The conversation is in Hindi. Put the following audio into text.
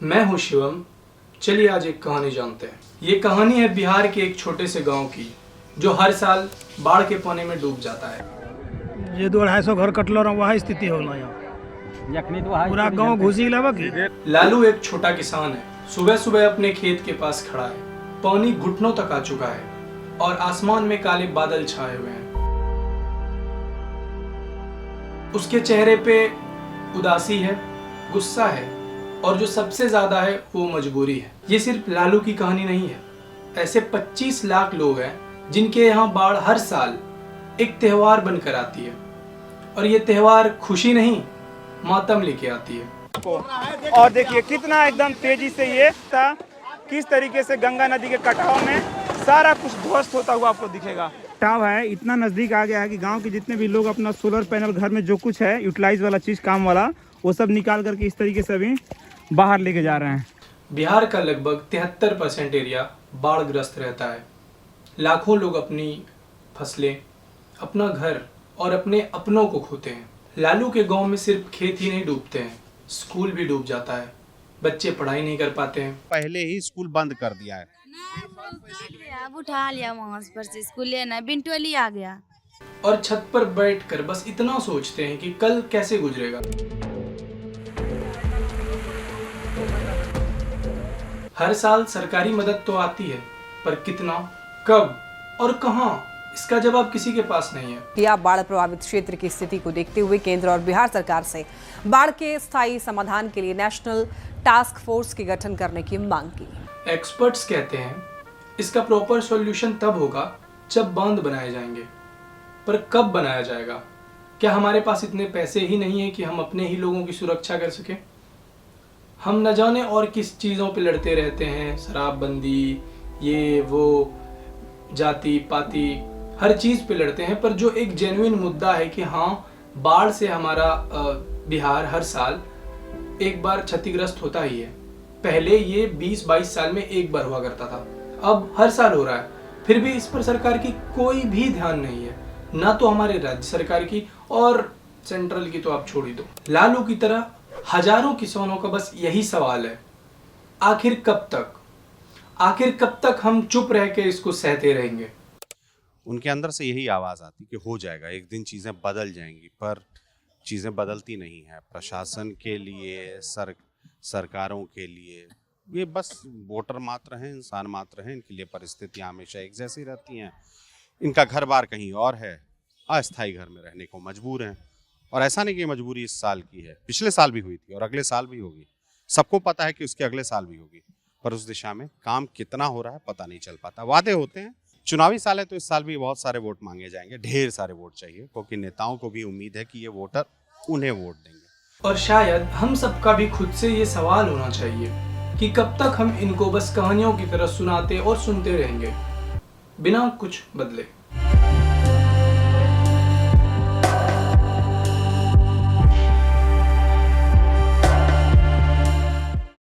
मैं हूँ शिवम। चलिए आज एक कहानी जानते हैं। ये कहानी है बिहार के एक छोटे से गांव की, जो हर साल बाढ़ के पानी में डूब जाता है। ये 200-250 घर कटलो रहा वही स्थिति होला यहाँ पूरा गांव घुसी लावा की। लालू एक छोटा किसान है। सुबह सुबह अपने खेत के पास खड़ा है। पानी घुटनों तक आ चुका है और आसमान में काले बादल छाए हुए हैं। उसके चेहरे पे उदासी है, गुस्सा है और जो सबसे ज्यादा है वो मजबूरी है। ये सिर्फ लालू की कहानी नहीं है। ऐसे 25 लाख लोग हैं जिनके यहाँ बाढ़ हर साल एक त्योहार बनकर आती है, और ये त्योहार खुशी नहीं मातम लेके आती है। और देखिए कितना एकदम तेजी से ये था, किस तरीके से गंगा नदी के कटाव में सारा कुछ ध्वस्त होता हुआ आपको दिखेगा। कटाव है इतना नजदीक आ गया है कि गांव के जितने भी लोग अपना सोलर पैनल घर में जो कुछ है यूटिलाइज वाला चीज काम वाला वो सब निकाल करके इस तरीके से अभी बाहर लेके जा रहे हैं। बिहार का लगभग 73% एरिया बाढ़ग्रस्त रहता है। लाखों लोग अपनी फसलें, अपना घर और अपने अपनों को खोते हैं। लालू के गांव में सिर्फ खेत ही नहीं डूबते हैं, स्कूल भी डूब जाता है। बच्चे पढ़ाई नहीं कर पाते हैं। पहले ही स्कूल बंद कर दिया है। अब उठा लिया वहाँ पर से स्कूल लेना, बिंटुअली आ गया। और छत पर बैठकर बस इतना सोचते हैं कि कल कैसे गुजरेगा। हर साल सरकारी मदद तो आती है, पर कितना, कब और कहां, इसका जवाब किसी के पास नहीं है। या बाढ़ प्रभावित क्षेत्र की स्थिति को देखते हुए केंद्र और बिहार सरकार से बाढ़ के स्थायी समाधान के लिए नेशनल टास्क फोर्स के गठन करने की मांग की। एक्सपर्ट्स कहते हैं इसका प्रॉपर सॉल्यूशन तब होगा जब बांध बनाए जाएंगे, पर कब बनाया जाएगा? क्या हमारे पास इतने पैसे ही नहीं है कि हम अपने ही लोगों की सुरक्षा कर सकें? हम न जाने और किस चीज़ों पे लड़ते रहते हैं, शराबबंदी, ये वो, जाति पाति, हर चीज़ पे लड़ते हैं, पर जो एक जेन्युइन मुद्दा है कि हाँ, बाढ़ से हमारा बिहार हर साल एक बार क्षतिग्रस्त होता ही है। पहले ये 20-22 साल में एक बार हुआ करता था, अब हर साल हो रहा है। फिर भी इस पर सरकार की कोई भी ध्यान नहीं है, ना तो हमारे राज्य सरकार की, और सेंट्रल की तो आप छोड़ ही दो। लालू की तरह हजारों किसानों का बस यही सवाल है, आखिर कब तक हम चुप रह के इसको सहते रहेंगे? उनके अंदर से यही आवाज आती कि हो जाएगा, एक दिन चीजें बदल जाएंगी, पर चीजें बदलती नहीं है। प्रशासन के लिए, सरकारों के लिए ये बस वोटर मात्र हैं, इंसान मात्र हैं। इनके लिए परिस्थितियां हमेशा एक जैसी रहती हैं। इनका घर बार कहीं और है, अस्थायी घर में रहने को मजबूर हैं। और ऐसा नहीं कि मजबूरी इस साल की है, पिछले साल भी हुई थी और अगले साल भी होगी। सबको पता है कि उसके अगले साल भी होगी, पर उस दिशा में काम कितना हो रहा है पता नहीं चल पाता। वादे होते हैं, चुनावी साल है तो इस साल भी बहुत सारे वोट मांगे जाएंगे, ढेर सारे वोट चाहिए, क्योंकि नेताओं को भी उम्मीद है कि ये वोटर उन्हें वोट देंगे। और शायद हम सबका भी खुद से ये सवाल होना चाहिए कि कब तक हम इनको बस कहानियों की तरह सुनाते और सुनते रहेंगे बिना कुछ बदले।